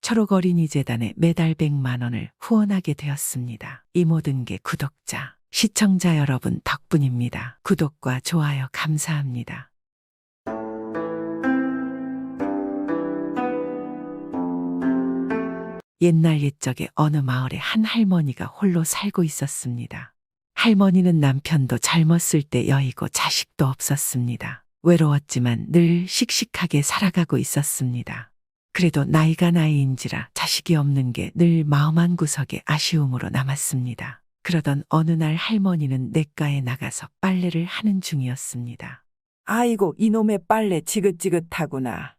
초록어린이재단에 매달 100만 원을 후원하게 되었습니다. 이 모든 게 구독자, 시청자 여러분 덕분입니다. 구독과 좋아요 감사합니다. 옛날 옛적에 어느 마을에 한 할머니가 홀로 살고 있었습니다. 할머니는 남편도 젊었을 때 여의고 자식도 없었습니다. 외로웠지만 늘 씩씩하게 살아가고 있었습니다. 그래도 나이가 나이인지라 자식이 없는 게 늘 마음 한구석에 아쉬움으로 남았습니다. 그러던 어느 날 할머니는 냇가에 나가서 빨래를 하는 중이었습니다. 아이고, 이놈의 빨래 지긋지긋하구나.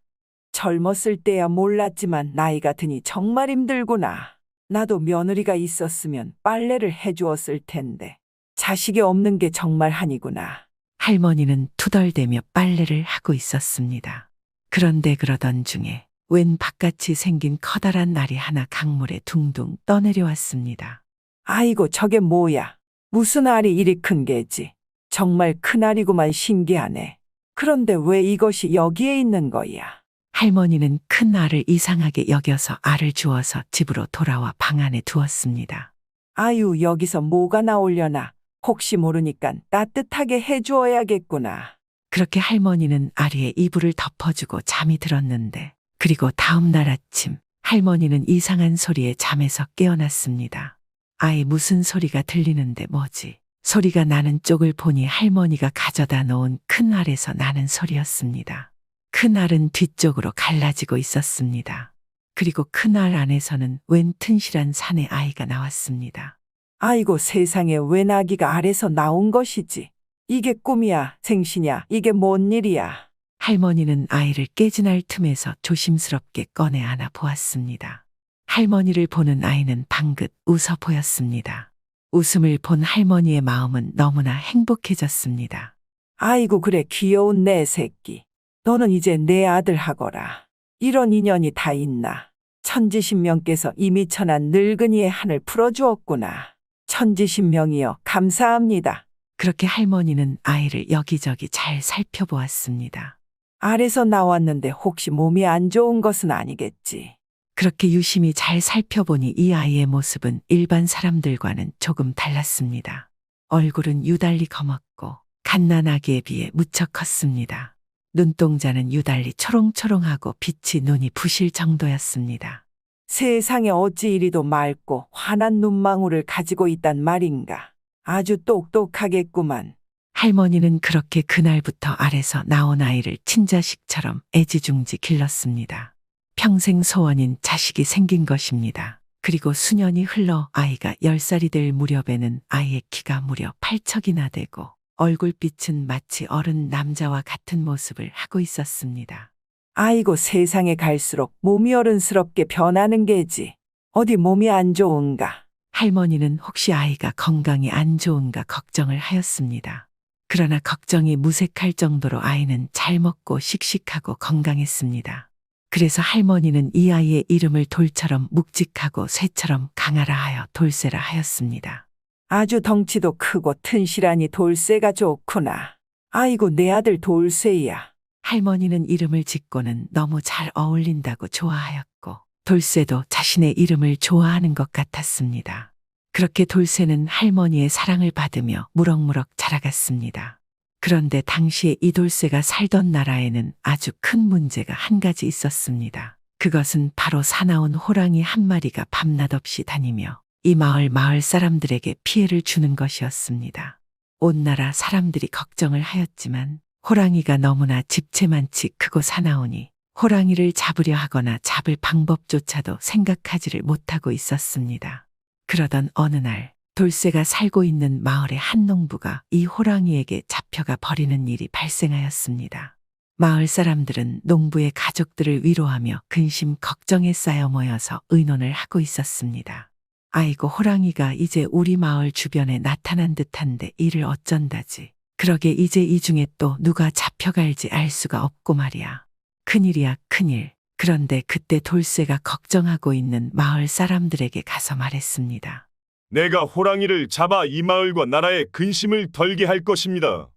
젊었을 때야 몰랐지만 나이가 드니 정말 힘들구나. 나도 며느리가 있었으면 빨래를 해주었을 텐데. 자식이 없는 게 정말 한이구나. 할머니는 투덜대며 빨래를 하고 있었습니다. 그런데 그러던 중에 웬 바깥이 생긴 커다란 알이 하나 강물에 둥둥 떠내려왔습니다. 아이고, 저게 뭐야? 무슨 알이 이리 큰 게지? 정말 큰 알이구만. 신기하네. 그런데 왜 이것이 여기에 있는 거야? 할머니는 큰 알을 이상하게 여겨서 알을 주워서 집으로 돌아와 방 안에 두었습니다. 아유, 여기서 뭐가 나오려나? 혹시 모르니까 따뜻하게 해주어야겠구나. 그렇게 할머니는 아리에 이불을 덮어주고 잠이 들었는데, 그리고 다음 날 아침 할머니는 이상한 소리에 잠에서 깨어났습니다. 아이, 무슨 소리가 들리는데 뭐지? 소리가 나는 쪽을 보니 할머니가 가져다 놓은 큰 알에서 나는 소리였습니다. 큰 알은 뒤쪽으로 갈라지고 있었습니다. 그리고 큰 알 안에서는 웬 튼실한 사내 아이가 나왔습니다. 아이고, 세상에, 웬 아기가 알에서 나온 것이지? 이게 꿈이야, 생시냐? 이게 뭔 일이야? 할머니는 아이를 깨진 알 틈에서 조심스럽게 꺼내 안아 보았습니다. 할머니를 보는 아이는 방긋 웃어 보였습니다. 웃음을 본 할머니의 마음은 너무나 행복해졌습니다. 아이고, 그래, 귀여운 내 새끼. 너는 이제 내 아들 하거라. 이런 인연이 다 있나? 천지신명께서 이미 천한 늙은이의 한을 풀어주었구나. 천지신명이여, 감사합니다. 그렇게 할머니는 아이를 여기저기 잘 살펴보았습니다. 알에서 나왔는데 혹시 몸이 안 좋은 것은 아니겠지? 그렇게 유심히 잘 살펴보니 이 아이의 모습은 일반 사람들과는 조금 달랐습니다. 얼굴은 유달리 검었고 갓난아기에 비해 무척 컸습니다. 눈동자는 유달리 초롱초롱하고 빛이 눈이 부실 정도였습니다. 세상에, 어찌 이리도 맑고 환한 눈망울을 가지고 있단 말인가. 아주 똑똑하겠구만. 할머니는 그렇게 그날부터 알에서 나온 아이를 친자식처럼 애지중지 길렀습니다. 평생 소원인 자식이 생긴 것입니다. 그리고 수년이 흘러 아이가 10살이 될 무렵에는 아이의 키가 무려 8척이나 되고 얼굴빛은 마치 어른 남자와 같은 모습을 하고 있었습니다. 아이고, 세상에, 갈수록 몸이 어른스럽게 변하는 게지. 어디 몸이 안 좋은가? 할머니는 혹시 아이가 건강이 안 좋은가 걱정을 하였습니다. 그러나 걱정이 무색할 정도로 아이는 잘 먹고 씩씩하고 건강했습니다. 그래서 할머니는 이 아이의 이름을 돌처럼 묵직하고 쇠처럼 강하라 하여 돌쇠라 하였습니다. 아주 덩치도 크고 튼실하니 돌쇠가 좋구나. 아이고, 내 아들 돌쇠야. 할머니는 이름을 짓고는 너무 잘 어울린다고 좋아하였고 돌쇠도 자신의 이름을 좋아하는 것 같았습니다. 그렇게 돌쇠는 할머니의 사랑을 받으며 무럭무럭 자라갔습니다. 그런데 당시에 이 돌쇠가 살던 나라에는 아주 큰 문제가 한 가지 있었습니다. 그것은 바로 사나운 호랑이 한 마리가 밤낮 없이 다니며 이 마을 사람들에게 피해를 주는 것이었습니다. 온 나라 사람들이 걱정을 하였지만 호랑이가 너무나 집채만치 크고 사나우니 호랑이를 잡으려 하거나 잡을 방법조차도 생각하지를 못하고 있었습니다. 그러던 어느 날 돌쇠가 살고 있는 마을의 한 농부가 이 호랑이에게 잡혀가 버리는 일이 발생하였습니다. 마을 사람들은 농부의 가족들을 위로하며 근심 걱정에 쌓여 모여서 의논을 하고 있었습니다. 아이고, 호랑이가 이제 우리 마을 주변에 나타난 듯한데 이를 어쩐다지. 그러게 이제 이 중에 또 누가 잡혀갈지 알 수가 없고 말이야. 큰일이야, 큰일. 그런데 그때 돌쇠가 걱정하고 있는 마을 사람들에게 가서 말했습니다. 내가 호랑이를 잡아 이 마을과 나라의 근심을 덜게 할 것입니다.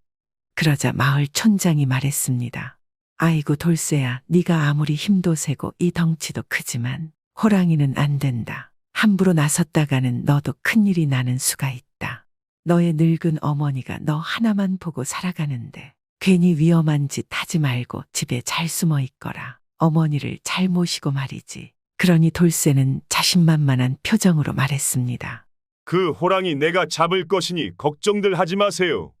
그러자 마을 촌장이 말했습니다. 아이고 돌쇠야, 네가 아무리 힘도 세고 이 덩치도 크지만 호랑이는 안 된다. 함부로 나섰다가는 너도 큰일이 나는 수가 있다. 너의 늙은 어머니가 너 하나만 보고 살아가는데 괜히 위험한 짓 하지 말고 집에 잘 숨어 있거라. 어머니를 잘 모시고 말이지. 그러니 돌쇠는 자신만만한 표정으로 말했습니다. 그 호랑이 내가 잡을 것이니 걱정들 하지 마세요.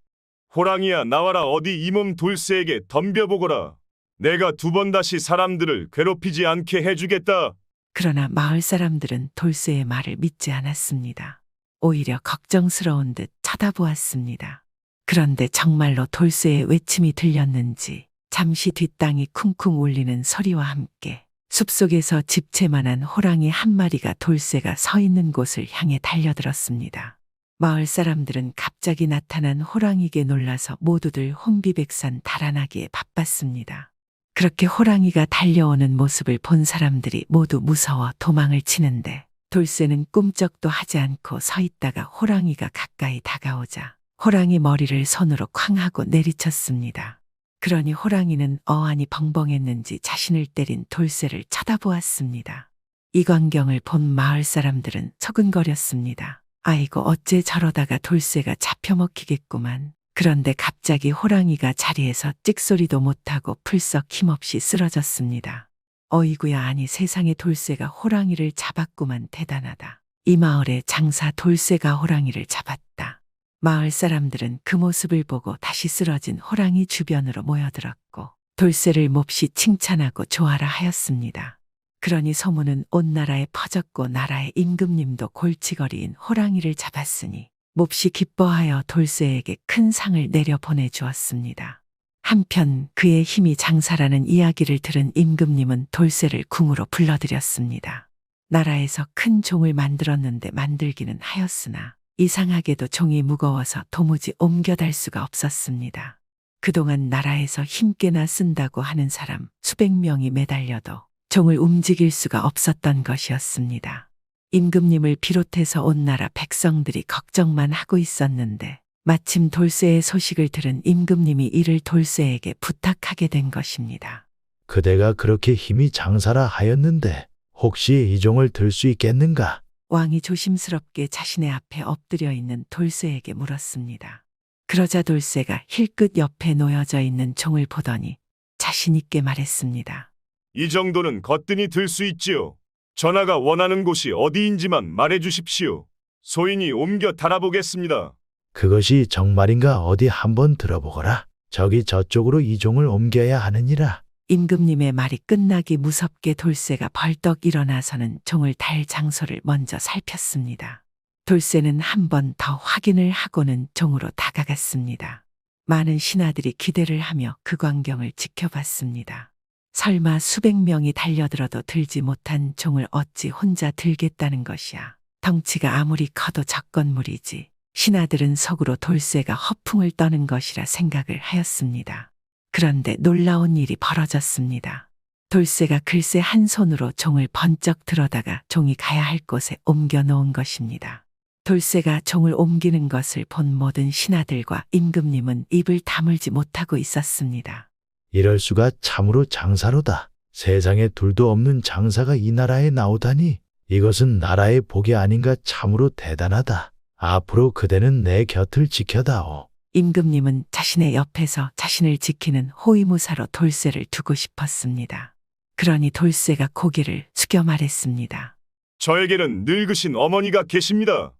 호랑이야 나와라 어디 이 몸 돌쇠에게 덤벼보거라. 내가 2번 다시 사람들을 괴롭히지 않게 해주겠다. 그러나 마을 사람들은 돌쇠의 말을 믿지 않았습니다. 오히려 걱정스러운 듯 쳐다보았습니다. 그런데 정말로 돌쇠의 외침이 들렸는지 잠시 뒷땅이 쿵쿵 울리는 소리와 함께 숲속에서 집채만한 호랑이 한 마리가 돌쇠가 서 있는 곳을 향해 달려들었습니다. 마을 사람들은 갑자기 나타난 호랑이에게 놀라서 모두들 혼비백산 달아나기에 바빴습니다. 그렇게 호랑이가 달려오는 모습을 본 사람들이 모두 무서워 도망을 치는데 돌쇠는 꿈쩍도 하지 않고 서 있다가 호랑이가 가까이 다가오자 호랑이 머리를 손으로 쾅 하고 내리쳤습니다. 그러니 호랑이는 어안이 벙벙했는지 자신을 때린 돌쇠를 쳐다보았습니다. 이 광경을 본 마을 사람들은 서근거렸습니다. 아이고 어째 저러다가 돌쇠가 잡혀먹히겠구만. 그런데 갑자기 호랑이가 자리에서 찍소리도 못하고 풀썩 힘없이 쓰러졌습니다. 어이구야 아니 세상에 돌쇠가 호랑이를 잡았구만 대단하다. 이 마을의 장사 돌쇠가 호랑이를 잡았다. 마을 사람들은 그 모습을 보고 다시 쓰러진 호랑이 주변으로 모여들었고 돌쇠를 몹시 칭찬하고 좋아라 하였습니다. 그러니 소문은 온 나라에 퍼졌고 나라의 임금님도 골치거리인 호랑이를 잡았으니 몹시 기뻐하여 돌쇠에게 큰 상을 내려 보내주었습니다. 한편 그의 힘이 장사라는 이야기를 들은 임금님은 돌쇠를 궁으로 불러들였습니다. 나라에서 큰 종을 만들었는데 만들기는 하였으나 이상하게도 종이 무거워서 도무지 옮겨달 수가 없었습니다. 그동안 나라에서 힘께나 쓴다고 하는 사람 수백 명이 매달려도 종을 움직일 수가 없었던 것이었습니다. 임금님을 비롯해서 온 나라 백성들이 걱정만 하고 있었는데 마침 돌쇠의 소식을 들은 임금님이 이를 돌쇠에게 부탁하게 된 것입니다. 그대가 그렇게 힘이 장사라 하였는데 혹시 이 종을 들 수 있겠는가? 왕이 조심스럽게 자신의 앞에 엎드려 있는 돌쇠에게 물었습니다. 그러자 돌쇠가 힐끗 옆에 놓여져 있는 종을 보더니 자신 있게 말했습니다. 이 정도는 거뜬히 들 수 있지요. 전하가 원하는 곳이 어디인지만 말해 주십시오. 소인이 옮겨 달아보겠습니다. 그것이 정말인가 어디 한번 들어보거라. 저기 저쪽으로 이 종을 옮겨야 하느니라. 임금님의 말이 끝나기 무섭게 돌쇠가 벌떡 일어나서는 종을 달 장소를 먼저 살폈습니다. 돌쇠는 한 번 더 확인을 하고는 종으로 다가갔습니다. 많은 신하들이 기대를 하며 그 광경을 지켜봤습니다. 설마 수백 명이 달려들어도 들지 못한 종을 어찌 혼자 들겠다는 것이야. 덩치가 아무리 커도 적건물이지. 신하들은 속으로 돌쇠가 허풍을 떠는 것이라 생각을 하였습니다. 그런데 놀라운 일이 벌어졌습니다. 돌쇠가 글쎄 한 손으로 종을 번쩍 들어다가 종이 가야 할 곳에 옮겨 놓은 것입니다. 돌쇠가 종을 옮기는 것을 본 모든 신하들과 임금님은 입을 다물지 못하고 있었습니다. 이럴 수가 참으로 장사로다. 세상에 둘도 없는 장사가 이 나라에 나오다니 이것은 나라의 복이 아닌가 참으로 대단하다. 앞으로 그대는 내 곁을 지켜다오. 임금님은 자신의 옆에서 자신을 지키는 호위무사로 돌쇠를 두고 싶었습니다. 그러니 돌쇠가 고개를 숙여 말했습니다. 저에게는 늙으신 어머니가 계십니다.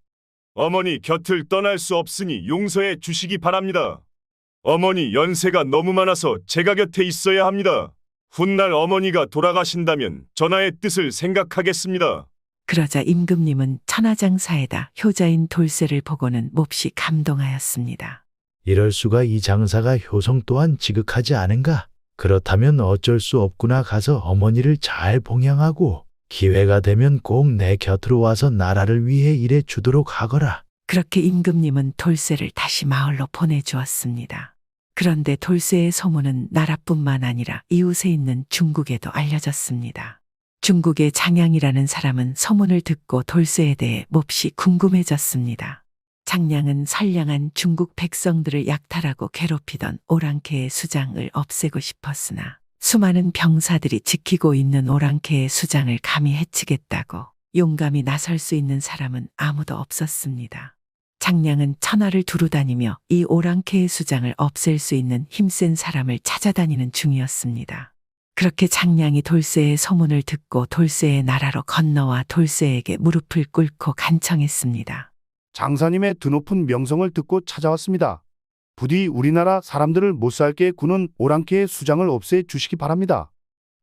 어머니 곁을 떠날 수 없으니 용서해 주시기 바랍니다. 어머니 연세가 너무 많아서 제가 곁에 있어야 합니다. 훗날 어머니가 돌아가신다면 전하의 뜻을 생각하겠습니다. 그러자 임금님은 천하장사에다 효자인 돌쇠를 보고는 몹시 감동하였습니다. 이럴 수가 이 장사가 효성 또한 지극하지 않은가? 그렇다면 어쩔 수 없구나. 가서 어머니를 잘 봉양하고 기회가 되면 꼭 내 곁으로 와서 나라를 위해 일해 주도록 하거라. 그렇게 임금님은 돌쇠를 다시 마을로 보내주었습니다. 그런데 돌쇠의 소문은 나라뿐만 아니라 이웃에 있는 중국에도 알려졌습니다. 중국의 장량이라는 사람은 소문을 듣고 돌쇠에 대해 몹시 궁금해졌습니다. 장량은 선량한 중국 백성들을 약탈하고 괴롭히던 오랑캐의 수장을 없애고 싶었으나 수많은 병사들이 지키고 있는 오랑캐의 수장을 감히 해치겠다고 용감히 나설 수 있는 사람은 아무도 없었습니다. 장량은 천하를 두루다니며 이 오랑캐의 수장을 없앨 수 있는 힘센 사람을 찾아다니는 중이었습니다. 그렇게 장량이 돌쇠의 소문을 듣고 돌쇠의 나라로 건너와 돌쇠에게 무릎을 꿇고 간청했습니다. 장사님의 드높은 명성을 듣고 찾아왔습니다. 부디 우리나라 사람들을 못살게 구는 오랑캐의 수장을 없애 주시기 바랍니다.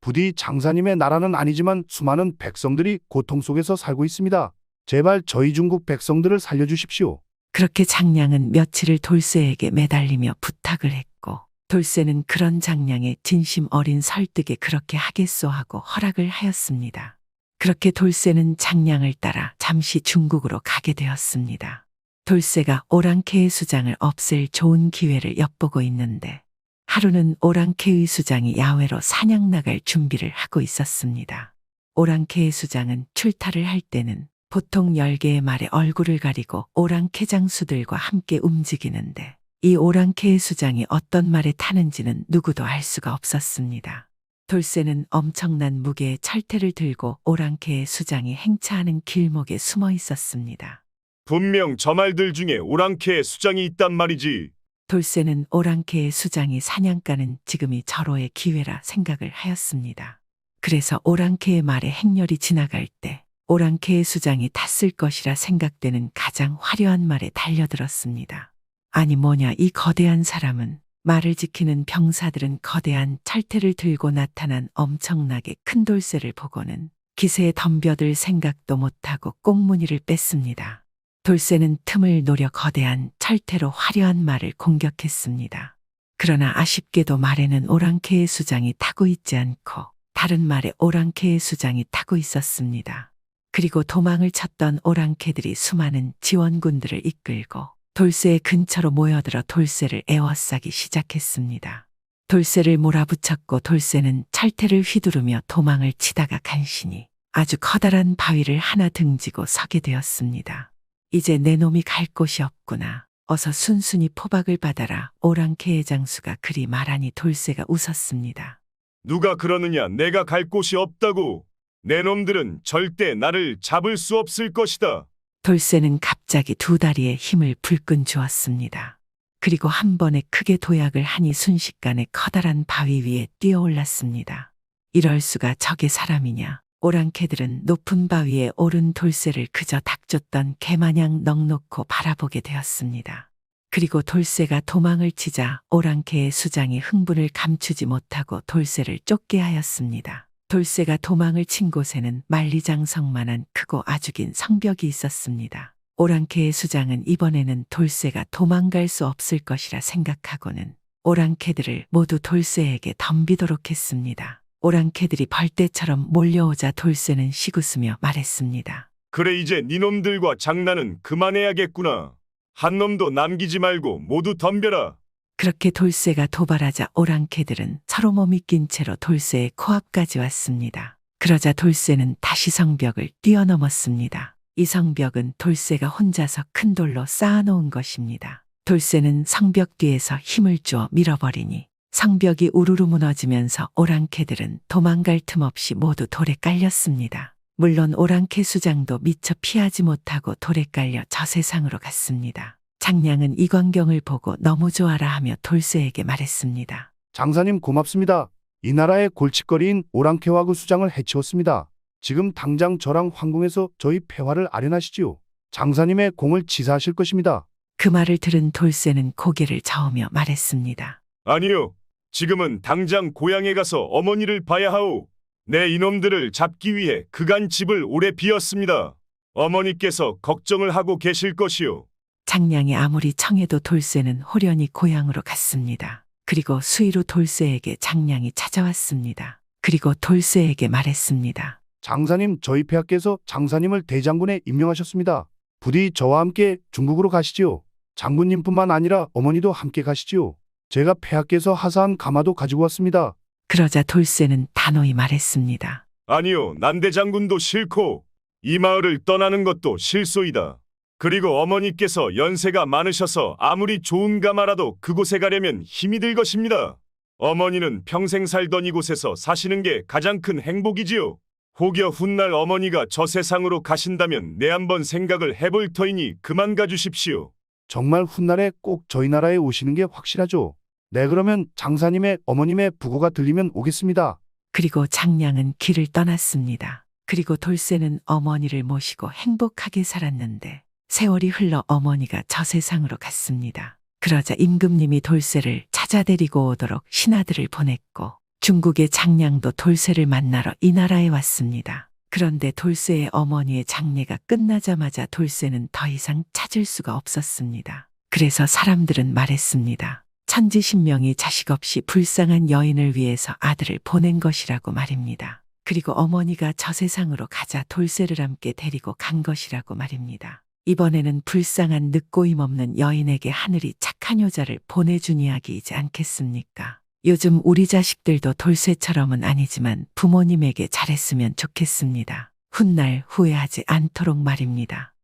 부디 장사님의 나라는 아니지만 수많은 백성들이 고통 속에서 살고 있습니다. 제발 저희 중국 백성들을 살려주십시오. 그렇게 장량은 며칠을 돌쇠에게 매달리며 부탁을 했고 돌쇠는 그런 장량의 진심 어린 설득에 그렇게 하겠소 하고 허락을 하였습니다. 그렇게 돌쇠는 장량을 따라 잠시 중국으로 가게 되었습니다. 돌쇠가 오랑캐의 수장을 없앨 좋은 기회를 엿보고 있는데 하루는 오랑캐의 수장이 야외로 사냥 나갈 준비를 하고 있었습니다. 오랑캐의 수장은 출타를 할 때는 보통 10개의 말의 얼굴을 가리고 오랑캐 장수들과 함께 움직이는데 이 오랑캐의 수장이 어떤 말에 타는지는 누구도 알 수가 없었습니다. 돌쇠는 엄청난 무게의 철퇴를 들고 오랑캐의 수장이 행차하는 길목에 숨어 있었습니다. 분명 저 말들 중에 오랑캐의 수장이 있단 말이지. 돌쇠는 오랑캐의 수장이 사냥가는 지금이 절호의 기회라 생각을 하였습니다. 그래서 오랑캐의 말에 행렬이 지나갈 때 오랑캐의 수장이 탔을 것이라 생각되는 가장 화려한 말에 달려들었습니다. 아니 뭐냐 이 거대한 사람은 말을 지키는 병사들은 거대한 철퇴를 들고 나타난 엄청나게 큰 돌쇠를 보고는 기세에 덤벼들 생각도 못하고 꽁무니를 뺐습니다. 돌쇠는 틈을 노려 거대한 철퇴로 화려한 말을 공격했습니다. 그러나 아쉽게도 말에는 오랑캐의 수장이 타고 있지 않고 다른 말에 오랑캐의 수장이 타고 있었습니다. 그리고 도망을 쳤던 오랑캐들이 수많은 지원군들을 이끌고 돌쇠의 근처로 모여들어 돌쇠를 에워싸기 시작했습니다. 돌쇠를 몰아붙였고 돌쇠는 철퇴를 휘두르며 도망을 치다가 간신히 아주 커다란 바위를 하나 등지고 서게 되었습니다. 이제 내 놈이 갈 곳이 없구나. 어서 순순히 포박을 받아라. 오랑캐의 장수가 그리 말하니 돌쇠가 웃었습니다. 누가 그러느냐 내가 갈 곳이 없다고. 내 놈들은 절대 나를 잡을 수 없을 것이다. 돌쇠는 갑자기 두 다리에 힘을 불끈 주었습니다. 그리고 한 번에 크게 도약을 하니 순식간에 커다란 바위 위에 뛰어올랐습니다. 이럴 수가 저게 사람이냐. 오랑캐들은 높은 바위에 오른 돌쇠를 그저 닥쳤던 개마냥 넋놓고 바라보게 되었습니다. 그리고 돌쇠가 도망을 치자 오랑캐의 수장이 흥분을 감추지 못하고 돌쇠를 쫓게 하였습니다. 돌쇠가 도망을 친 곳에는 만리장성만한 크고 아주 긴 성벽이 있었습니다. 오랑캐의 수장은 이번에는 돌쇠가 도망갈 수 없을 것이라 생각하고는 오랑캐들을 모두 돌쇠에게 덤비도록 했습니다. 오랑캐들이 벌떼처럼 몰려오자 돌쇠는 시구으며 말했습니다. 그래 이제 니놈들과 장난은 그만해야겠구나. 한 놈도 남기지 말고 모두 덤벼라. 그렇게 돌쇠가 도발하자 오랑캐들은 서로 몸이 낀 채로 돌쇠의 코앞까지 왔습니다. 그러자 돌쇠는 다시 성벽을 뛰어넘었습니다. 이 성벽은 돌쇠가 혼자서 큰 돌로 쌓아놓은 것입니다. 돌쇠는 성벽 뒤에서 힘을 주어 밀어버리니 성벽이 우르르 무너지면서 오랑캐들은 도망갈 틈 없이 모두 돌에 깔렸습니다. 물론 오랑캐 수장도 미처 피하지 못하고 돌에 깔려 저 세상으로 갔습니다. 장량은 이 광경을 보고 너무 좋아라 하며 돌쇠에게 말했습니다. 장사님 고맙습니다. 이 나라의 골칫거리인 오랑캐와 그 수장을 해치웠습니다. 지금 당장 저랑 황궁에서 저희 폐화를 아련하시지요. 장사님의 공을 치사하실 것입니다. 그 말을 들은 돌쇠는 고개를 저으며 말했습니다. 아니요. 지금은 당장 고향에 가서 어머니를 봐야 하오. 내 이놈들을 잡기 위해 그간 집을 오래 비웠습니다. 어머니께서 걱정을 하고 계실 것이요. 장량이 아무리 청해도 돌쇠는 호련히 고향으로 갔습니다. 그리고 수일 후 돌쇠에게 장량이 찾아왔습니다. 그리고 돌쇠에게 말했습니다. 장사님 저희 폐하께서 장사님을 대장군에 임명하셨습니다. 부디 저와 함께 중국으로 가시지요. 장군님뿐만 아니라 어머니도 함께 가시지요. 제가 폐하께서 하사한 가마도 가지고 왔습니다. 그러자 돌쇠는 단호히 말했습니다. 아니요. 난대장군도 싫고 이 마을을 떠나는 것도 실소이다. 그리고 어머니께서 연세가 많으셔서 아무리 좋은 가마라도 그곳에 가려면 힘이 들 것입니다. 어머니는 평생 살던 이곳에서 사시는 게 가장 큰 행복이지요. 혹여 훗날 어머니가 저 세상으로 가신다면 내 한번 생각을 해볼 터이니 그만 가주십시오. 정말 훗날에 꼭 저희 나라에 오시는 게 확실하죠. 네, 그러면 장사님의 어머님의 부고가 들리면 오겠습니다. 그리고 장량은 길을 떠났습니다. 그리고 돌쇠는 어머니를 모시고 행복하게 살았는데 세월이 흘러 어머니가 저 세상으로 갔습니다. 그러자 임금님이 돌쇠를 찾아 데리고 오도록 신하들을 보냈고 중국의 장량도 돌쇠를 만나러 이 나라에 왔습니다. 그런데 돌쇠의 어머니의 장례가 끝나자마자 돌쇠는 더 이상 찾을 수가 없었습니다. 그래서 사람들은 말했습니다. 천지신명이 자식 없이 불쌍한 여인을 위해서 아들을 보낸 것이라고 말입니다. 그리고 어머니가 저 세상으로 가자 돌쇠를 함께 데리고 간 것이라고 말입니다. 이번에는 불쌍한 늑고임 없는 여인에게 하늘이 착한 효자를 보내준 이야기이지 않겠습니까? 요즘 우리 자식들도 돌쇠처럼은 아니지만 부모님에게 잘했으면 좋겠습니다. 훗날 후회하지 않도록 말입니다.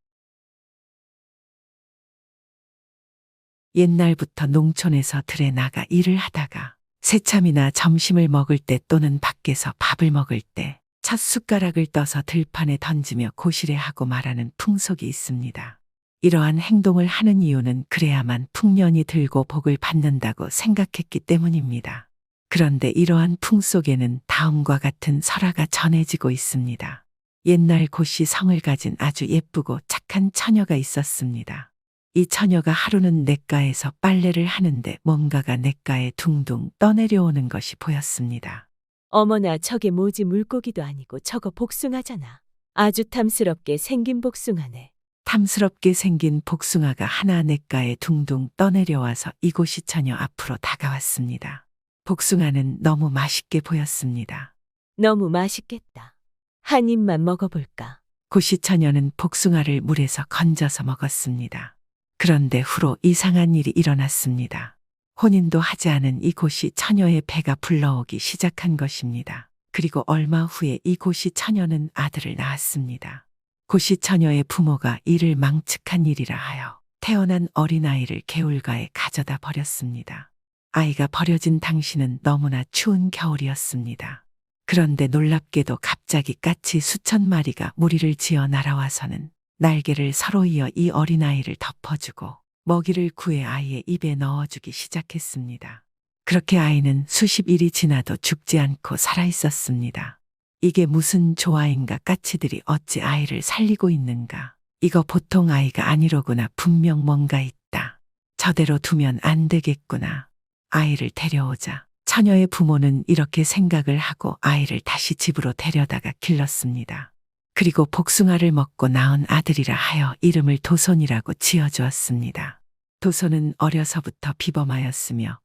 옛날부터 농촌에서 들에 나가 일을 하다가 새참이나 점심을 먹을 때 또는 밖에서 밥을 먹을 때 첫 숟가락을 떠서 들판에 던지며 고시래하고 말하는 풍속이 있습니다. 이러한 행동을 하는 이유는 그래야만 풍년이 들고 복을 받는다고 생각했기 때문입니다. 그런데 이러한 풍속에는 다음과 같은 설화가 전해지고 있습니다. 옛날 고시 성을 가진 아주 예쁘고 착한 처녀가 있었습니다. 이 처녀가 하루는 냇가에서 빨래를 하는데 뭔가가 냇가에 둥둥 떠내려오는 것이 보였습니다. 어머나, 저게 뭐지? 물고기도 아니고 저거 복숭아잖아. 아주 탐스럽게 생긴 복숭아네. 탐스럽게 생긴 복숭아가 하나 냇가에 둥둥 떠내려와서 이고시 처녀 앞으로 다가왔습니다. 복숭아는 너무 맛있게 보였습니다. 너무 맛있겠다. 한 입만 먹어볼까? 고시 처녀는 복숭아를 물에서 건져서 먹었습니다. 그런데 후로 이상한 일이 일어났습니다. 혼인도 하지 않은 이 고시 처녀의 배가 불러오기 시작한 것입니다. 그리고 얼마 후에 이 고시 처녀는 아들을 낳았습니다. 고시 처녀의 부모가 이를 망측한 일이라 하여 태어난 어린아이를 개울가에 가져다 버렸습니다. 아이가 버려진 당시는 너무나 추운 겨울이었습니다. 그런데 놀랍게도 갑자기 까치 수천 마리가 무리를 지어 날아와서는 날개를 서로 이어 이 어린아이를 덮어주고 먹이를 구해 아이의 입에 넣어주기 시작했습니다. 그렇게 아이는 수십 일이 지나도 죽지 않고 살아있었습니다. 이게 무슨 조화인가? 까치들이 어찌 아이를 살리고 있는가? 이거 보통 아이가 아니로구나. 분명 뭔가 있다. 저대로 두면 안 되겠구나. 아이를 데려오자. 처녀의 부모는 이렇게 생각을 하고 아이를 다시 집으로 데려다가 길렀습니다. 그리고 복숭아를 먹고 낳은 아들이라 하여 이름을 도손이라고 지어주었습니다. 도손은 어려서부터 비범하였으며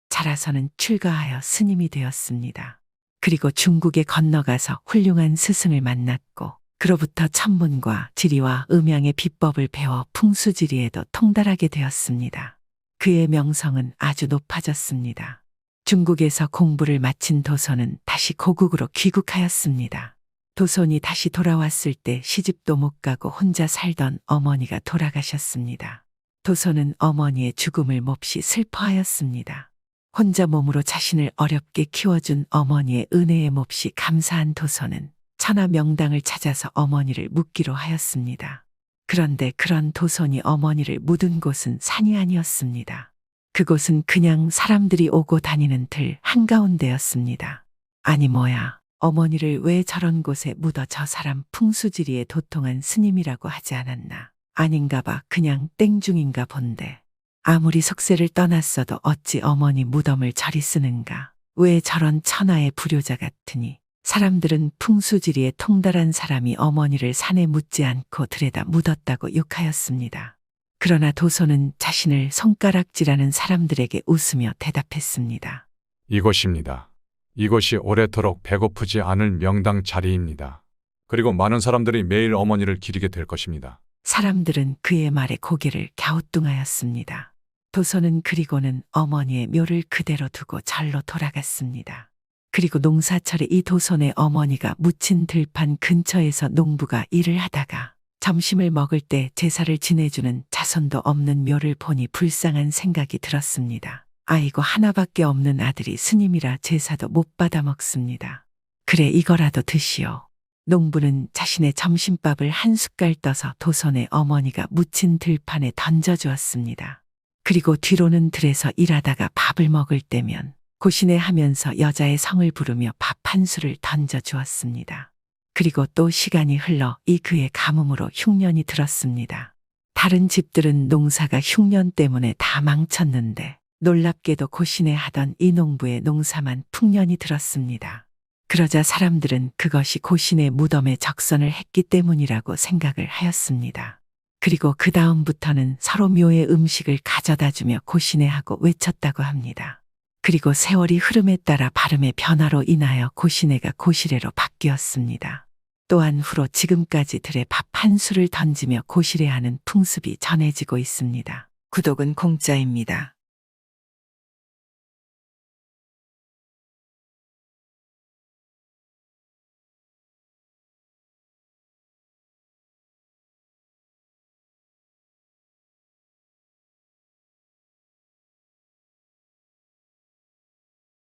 자라서는 출가하여 스님이 되었습니다. 그리고 중국에 건너가서 훌륭한 스승을 만났고 그로부터 천문과 지리와 음양의 비법을 배워 풍수지리에도 통달하게 되었습니다. 그의 명성은 아주 높아졌습니다. 중국에서 공부를 마친 도손은 다시 고국으로 귀국하였습니다. 도손이 다시 돌아왔을 때 시집도 못 가고 혼자 살던 어머니가 돌아가셨습니다. 도손은 어머니의 죽음을 몹시 슬퍼하였습니다. 혼자 몸으로 자신을 어렵게 키워준 어머니의 은혜에 몹시 감사한 도손은 천하 명당을 찾아서 어머니를 묻기로 하였습니다. 그런데 그런 도손이 어머니를 묻은 곳은 산이 아니었습니다. 그곳은 그냥 사람들이 오고 다니는 들 한가운데였습니다. 아니 뭐야, 어머니를 왜 저런 곳에 묻어? 저 사람 풍수지리에 도통한 스님이라고 하지 않았나? 아닌가 봐. 그냥 땡중인가 본데. 아무리 속세를 떠났어도 어찌 어머니 무덤을 저리 쓰는가? 왜 저런 천하의 불효자 같으니? 사람들은 풍수지리에 통달한 사람이 어머니를 산에 묻지 않고 들에다 묻었다고 욕하였습니다. 그러나 도손은 자신을 손가락질하는 사람들에게 웃으며 대답했습니다. 이곳입니다. 이곳이 오래도록 배고프지 않을 명당 자리입니다. 그리고 많은 사람들이 매일 어머니를 기리게 될 것입니다. 사람들은 그의 말에 고개를 갸우뚱하였습니다. 도손은 그리고는 어머니의 묘를 그대로 두고 절로 돌아갔습니다. 그리고 농사철에 이 도손의 어머니가 묻힌 들판 근처에서 농부가 일을 하다가 점심을 먹을 때 제사를 지내주는 자손도 없는 묘를 보니 불쌍한 생각이 들었습니다. 아이고 하나밖에 없는 아들이 스님이라 제사도 못 받아 먹습니다. 그래 이거라도 드시오. 농부는 자신의 점심밥을 한 숟갈 떠서 도선의 어머니가 묻힌 들판에 던져주었습니다. 그리고 뒤로는 들에서 일하다가 밥을 먹을 때면 고시내 하면서 여자의 성을 부르며 밥 한 수를 던져주었습니다. 그리고 또 시간이 흘러 이 그의 가뭄으로 흉년이 들었습니다. 다른 집들은 농사가 흉년 때문에 다 망쳤는데 놀랍게도 고시내 하던 이 농부의 농사만 풍년이 들었습니다. 그러자 사람들은 그것이 고시내 무덤에 적선을 했기 때문이라고 생각을 하였습니다. 그리고 그 다음부터는 서로 묘의 음식을 가져다 주며 고시내하고 외쳤다고 합니다. 그리고 세월이 흐름에 따라 발음의 변화로 인하여 고시내가 고시래로 바뀌었습니다. 또한 후로 지금까지 들에 밥 한 수를 던지며 고시래하는 풍습이 전해지고 있습니다. 구독은 공짜입니다.